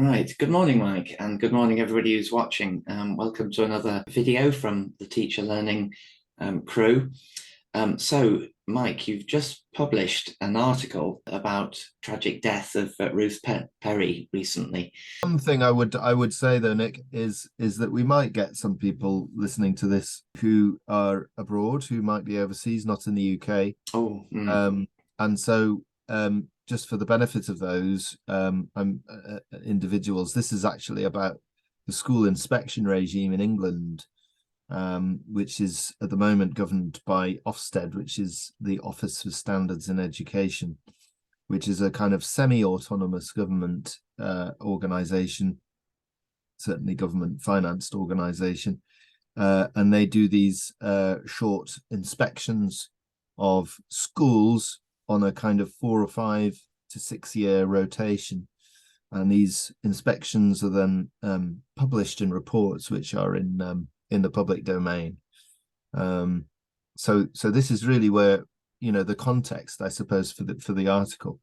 Right. Good morning, Mike, and good morning, everybody who's watching. Welcome to another video from the Teacher Learning crew. Mike, you've just published an article about tragic death of Ruth Perry recently. One thing I would say though, Nick, is that we might get some people listening to this who are abroad, who might be overseas, not in the UK. Oh, And so just for the benefit of those individuals, this is actually about the school inspection regime in England, which is at the moment governed by Ofsted, which is the Office for Standards in Education, which is a kind of semi-autonomous government organization, certainly government-financed organization. And they do these short inspections of schools on a kind of 4 or 5 to 6 year rotation. And these inspections are then published in reports which are in the public domain. So this is really where, the context, I suppose, for the article.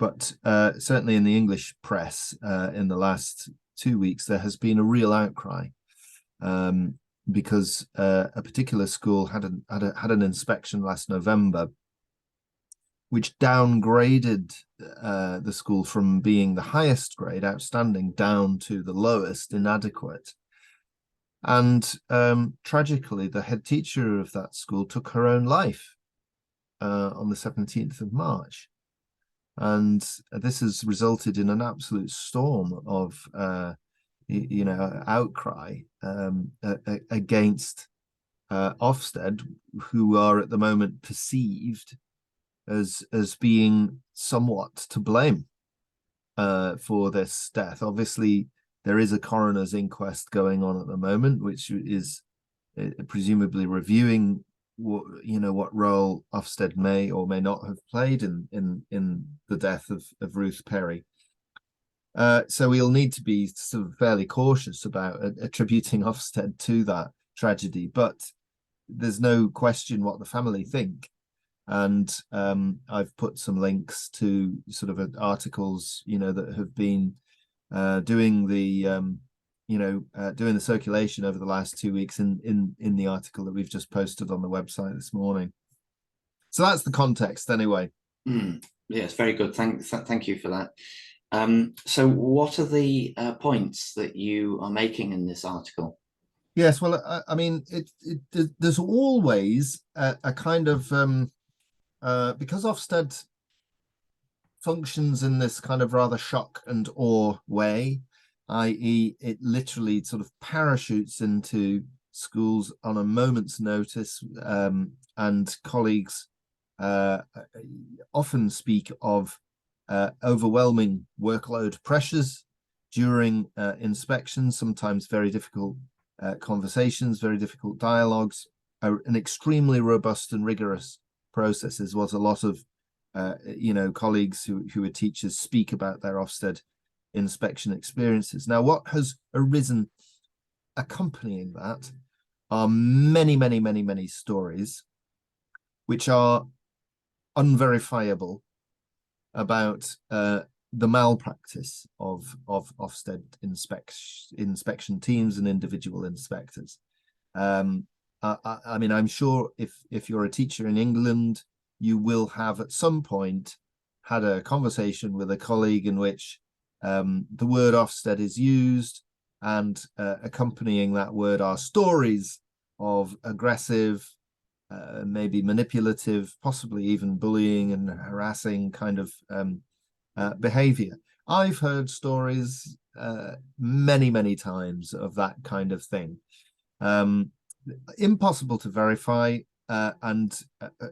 But certainly in the English press in the last 2 weeks, there has been a real outcry because a particular school had an inspection last November, which downgraded the school from being the highest grade, outstanding, down to the lowest, inadequate. And tragically, the head teacher of that school took her own life on the 17th of March. And this has resulted in an absolute storm of, outcry against Ofsted, who are at the moment perceived as being somewhat to blame for this death. Obviously, there is a coroner's inquest going on at the moment, which is presumably reviewing what role Ofsted may or may not have played in the death of Ruth Perry. So we'll need to be sort of fairly cautious about attributing Ofsted to that tragedy, but there's no question what the family think. And I've put some links to sort of articles, that have been doing the circulation over the last 2 weeks in the article that we've just posted on the website this morning. So that's the context anyway. Yes, very good. Thank you for that. So what are the points that you are making in this article? Yes, well, I mean, there's always a kind of because Ofsted functions in this kind of rather shock and awe way, i.e. it literally sort of parachutes into schools on a moment's notice, and colleagues often speak of overwhelming workload pressures during inspections, sometimes very difficult conversations, very difficult dialogues, an extremely robust and rigorous process, as was a lot of colleagues who are teachers speak about their Ofsted inspection experiences. Now, what has arisen accompanying that are many, many, many, many stories which are unverifiable about the malpractice of Ofsted inspection teams and individual inspectors. I mean, I'm sure if you're a teacher in England, you will have at some point had a conversation with a colleague in which the word Ofsted is used, and accompanying that word are stories of aggressive, maybe manipulative, possibly even bullying and harassing kind of behavior. I've heard stories many, many times of that kind of thing. Impossible to verify, and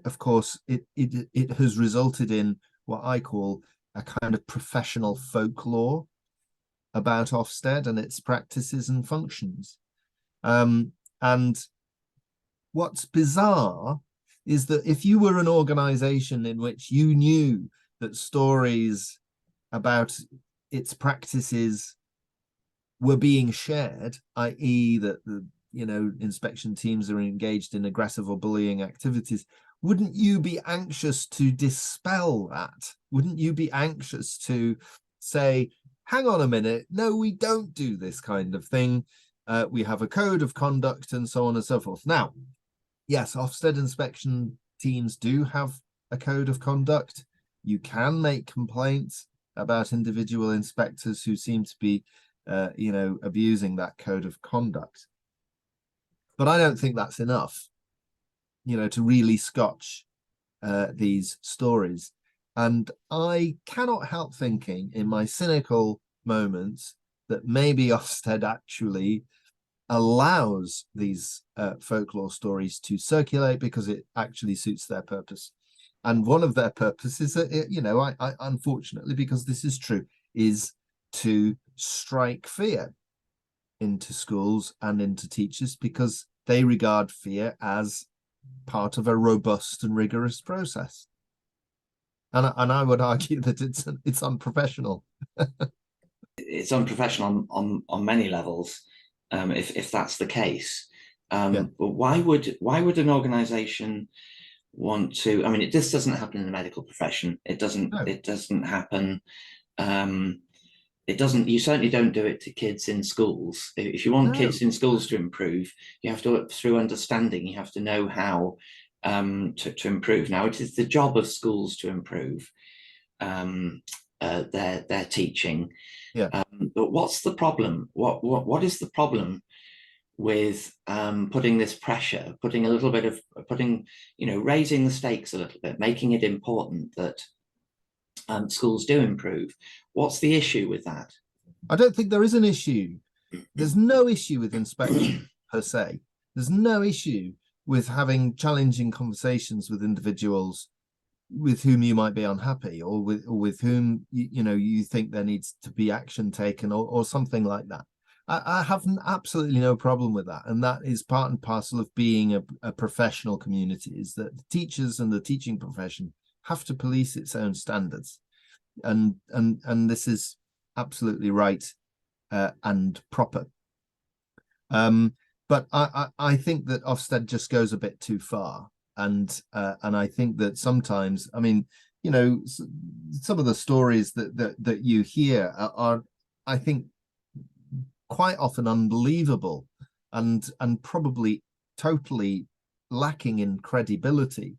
of course it has resulted in what I call a kind of professional folklore about Ofsted and its practices and functions. And what's bizarre is that if you were an organization in which you knew that stories about its practices were being shared, i.e. that the inspection teams are engaged in aggressive or bullying activities, wouldn't you be anxious to dispel that? Wouldn't you be anxious to say, hang on a minute, no, we don't do this kind of thing. We have a code of conduct and so on and so forth. Now, yes, Ofsted inspection teams do have a code of conduct. You can make complaints about individual inspectors who seem to be, abusing that code of conduct. But I don't think that's enough, to really scotch these stories. And I cannot help thinking in my cynical moments that maybe Ofsted actually allows these folklore stories to circulate because it actually suits their purpose. And one of their purposes, I unfortunately, because this is true, is to strike fear into schools and into teachers, because they regard fear as part of a robust and rigorous process. And I would argue that it's unprofessional. It's unprofessional on many levels, if that's the case. Yeah. But why would an organisation want to? I mean, this doesn't happen in the medical profession. It doesn't. No. It doesn't happen. It doesn't. You certainly don't do it to kids in schools. If you want No. kids in schools to improve, you have to, through understanding, you have to know how to improve. Now, it is the job of schools to improve their teaching. Yeah. But what's the problem? What is the problem with putting this pressure, putting a little bit of raising the stakes a little bit, making it important that schools do improve? What's the issue with that? I don't think there is an issue. There's no issue with inspection per se. There's no issue with having challenging conversations with individuals with whom you might be unhappy, or with whom you think there needs to be action taken, or something like that. I have absolutely no problem with that, and that is part and parcel of being a professional community, is that the teachers and the teaching profession have to police its own standards, and this is absolutely right and proper. But I think that Ofsted just goes a bit too far, and I think that sometimes, I mean, some of the stories that you hear are, I think, quite often unbelievable, and probably totally lacking in credibility.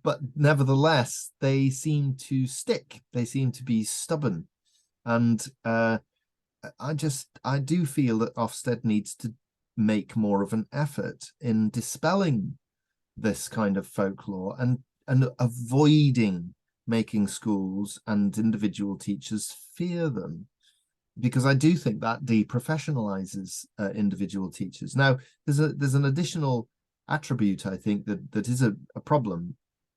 But nevertheless, they seem to stick. They seem to be stubborn, and I do feel that Ofsted needs to make more of an effort in dispelling this kind of folklore, and avoiding making schools and individual teachers fear them, because I do think that deprofessionalizes individual teachers. Now, there's an additional attribute, I think, that is a problem,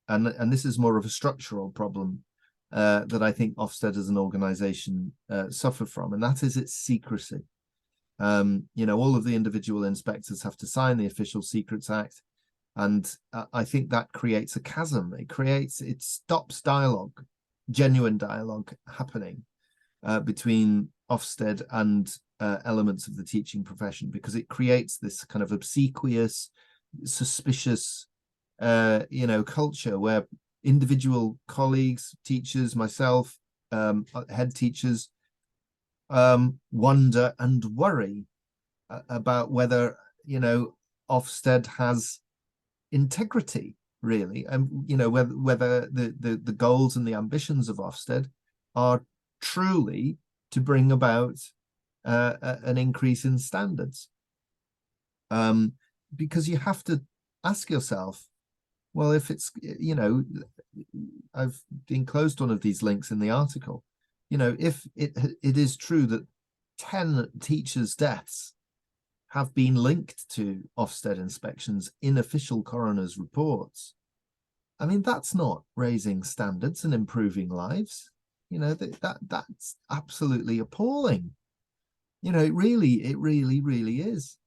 and this is more of a structural problem that I think Ofsted as an organization suffer from, and that is its secrecy. All of the individual inspectors have to sign the Official Secrets Act, and I think that creates a chasm. It stops dialogue, genuine dialogue happening between Ofsted and elements of the teaching profession, because it creates this kind of obsequious, suspicious, culture where individual colleagues, teachers, myself, head teachers, wonder and worry about whether Ofsted has integrity, really, and whether the goals and the ambitions of Ofsted are truly to bring about an increase in standards. Because you have to ask yourself, well, if it's, I've enclosed one of these links in the article, if it is true that 10 teachers' deaths have been linked to Ofsted inspections in official coroner's reports, I mean, that's not raising standards and improving lives. That's absolutely appalling. It really is.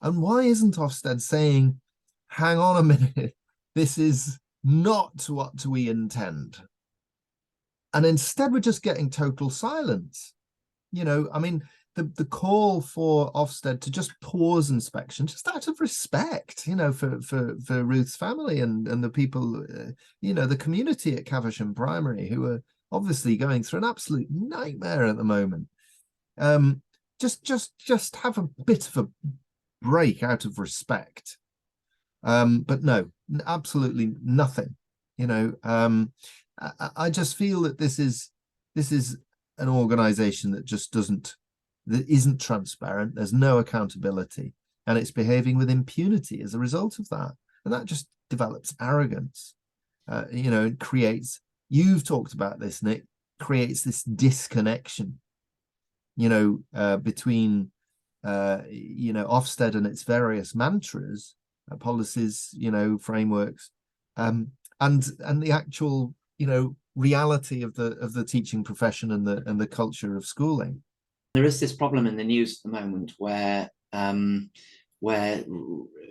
And why isn't Ofsted saying, hang on a minute, this is not what we intend? And instead, we're just getting total silence. I mean, the call for Ofsted to just pause inspection, just out of respect, for Ruth's family and the people, the community at Cavendish Primary, who are obviously going through an absolute nightmare at the moment. Just have a bit of a break out of respect. But no, absolutely nothing. I just feel that this is an organization that just that isn't transparent. There's no accountability, and it's behaving with impunity as a result of that. And that just develops arrogance. It creates, you've talked about this, Nick, creates this disconnection, between, Ofsted and its various mantras, policies, frameworks, and the actual, reality of the teaching profession and the culture of schooling. There is this problem in the news at the moment where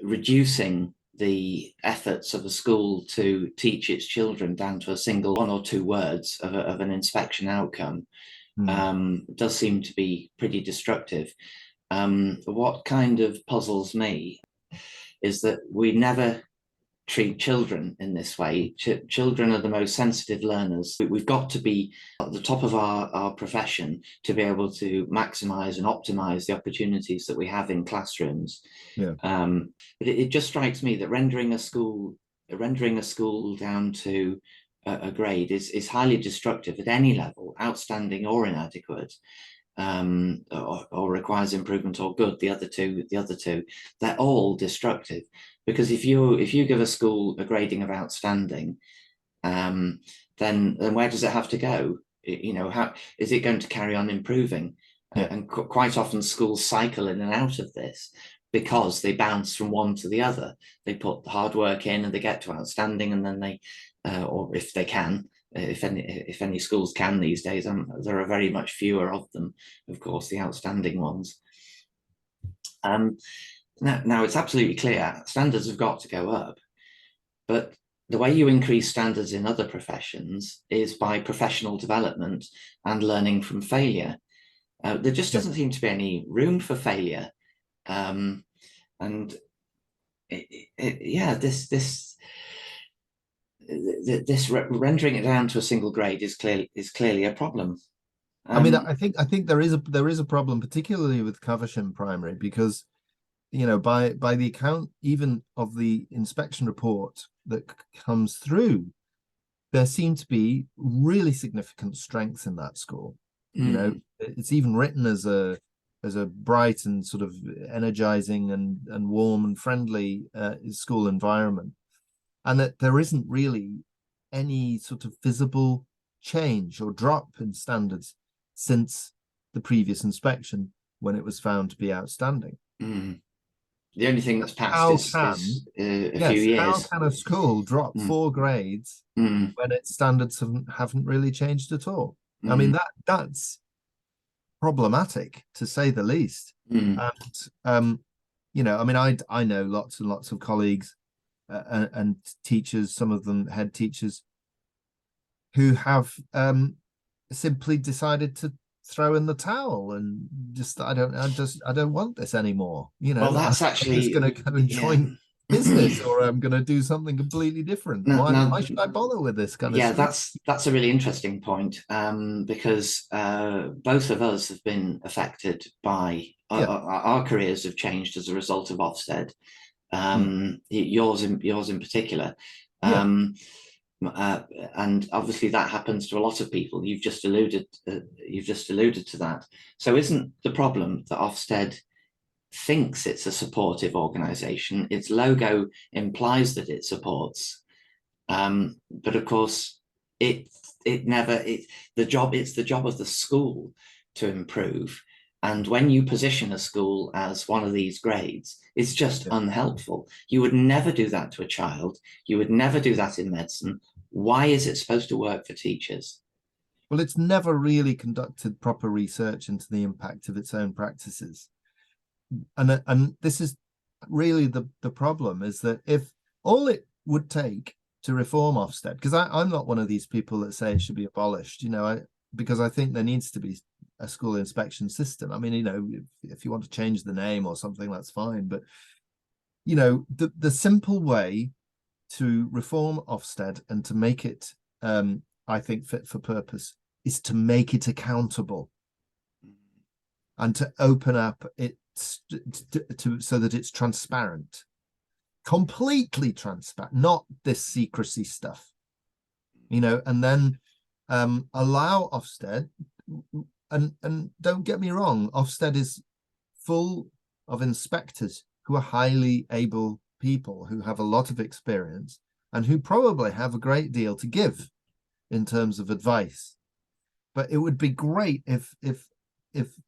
reducing the efforts of a school to teach its children down to a single 1 or 2 words of an inspection outcome does seem to be pretty destructive. What kind of puzzles me is that we never treat children in this way. Children are the most sensitive learners. We've got to be at the top of our profession to be able to maximize and optimize the opportunities that we have in classrooms. Yeah. But it just strikes me that rendering a school down to a grade is highly destructive at any level, outstanding or inadequate. Or requires improvement or good, the other two, they're all destructive. Because if you give a school a grading of outstanding, then where does it have to go? How is it going to carry on improving? Yeah. And quite often schools cycle in and out of this because they bounce from one to the other. They put the hard work in and they get to outstanding, and then they, or if they can, if any schools can these days, there are very much fewer of them, of course, the outstanding ones. Now it's absolutely clear standards have got to go up, but the way you increase standards in other professions is by professional development and learning from failure. There just doesn't seem to be any room for failure, and this rendering it down to a single grade is clearly a problem. I mean, I think there is a problem, particularly with Cavendish Primary, because by the account even of the inspection report that comes through, there seem to be really significant strengths in that school. It's even written as a bright and sort of energizing and warm and friendly school environment, and that there isn't really any sort of visible change or drop in standards since the previous inspection, when it was found to be outstanding. The only thing that's passed is a few years. How can a school drop 4 grades when its standards haven't really changed at all? I mean, that's problematic, to say the least. And I mean, I know lots and lots of colleagues and teachers, some of them head teachers, who have simply decided to throw in the towel and just I don't want this anymore. Well, that's actually, I'm just going to go and join business, or I'm going to do something completely different. Why should I bother with this kind of stuff? That's a really interesting point, because both of us have been affected by our careers have changed as a result of Ofsted. Yours in particular. And obviously that happens to a lot of people. You've just alluded to that. So isn't the problem that Ofsted thinks it's a supportive organization? Its logo implies that it supports, but of course it's the job of the school to improve. And when you position a school as one of these grades, it's just unhelpful. You would never do that to a child. You would never do that in medicine. Why is it supposed to work for teachers? Well, it's never really conducted proper research into the impact of its own practices. And this is really the problem, is that if all it would take to reform Ofsted, because I'm not one of these people that say it should be abolished, because I think there needs to be a school inspection system. I mean, if you want to change the name or something, that's fine. But, the simple way to reform Ofsted and to make it I think, fit for purpose, is to make it accountable and to open up it so that it's transparent, completely transparent, not this secrecy stuff, and then allow Ofsted, and don't get me wrong, Ofsted is full of inspectors who are highly able people who have a lot of experience and who probably have a great deal to give in terms of advice. But it would be great if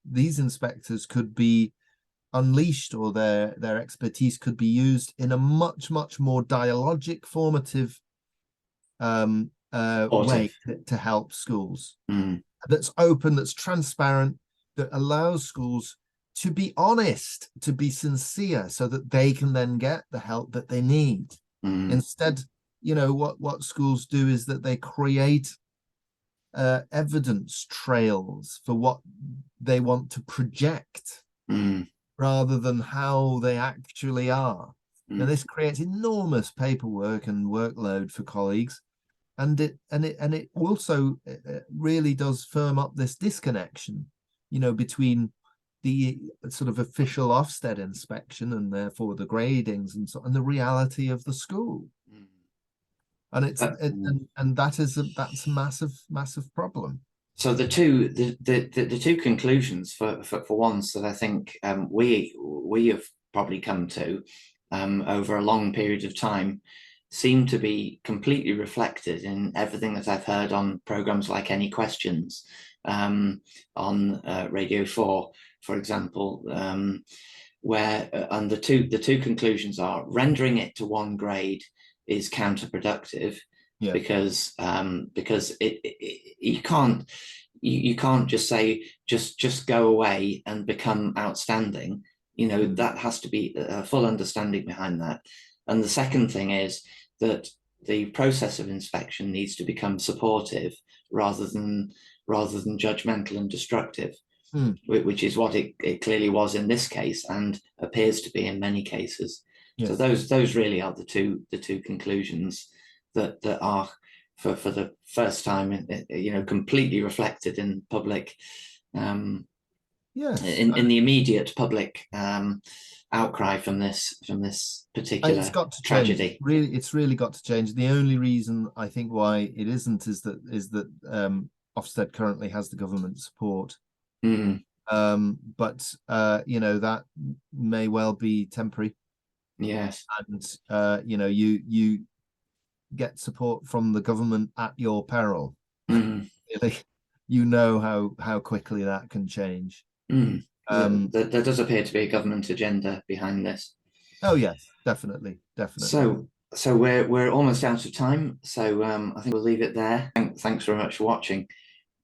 these inspectors could be unleashed, or their expertise could be used in a much more dialogic, formative way to help schools. That's open, that's transparent, that allows schools to be honest, to be sincere, so that they can then get the help that they need. Instead, what schools do is that they create evidence trails for what they want to project, rather than how they actually are. Now, this creates enormous paperwork and workload for colleagues, and it also really does firm up this disconnection, between the sort of official Ofsted inspection and therefore the gradings and the reality of the school. And that's a massive problem. So the two conclusions for once that I think we have probably come to over a long period of time seem to be completely reflected in everything that I've heard on programs like Any Questions, on Radio 4, for example, where and the two conclusions are: rendering it to one grade is counterproductive, because you can't just say just go away and become outstanding. That has to be a full understanding behind that. And the second thing is that the process of inspection needs to become supportive rather than judgmental and destructive, which is what it clearly was in this case and appears to be in many cases. Yes. So those really are the two conclusions that are for the first time, completely reflected in public, in the immediate public outcry from this particular tragedy. It's really got to change. The only reason I think why it isn't is that Ofsted currently has the government support. But that may well be temporary. Yes. And you get support from the government at your peril. Really, how quickly that can change. There does appear to be a government agenda behind this. Oh yes, definitely. So we're almost out of time. So I think we'll leave it there. Thanks very much for watching.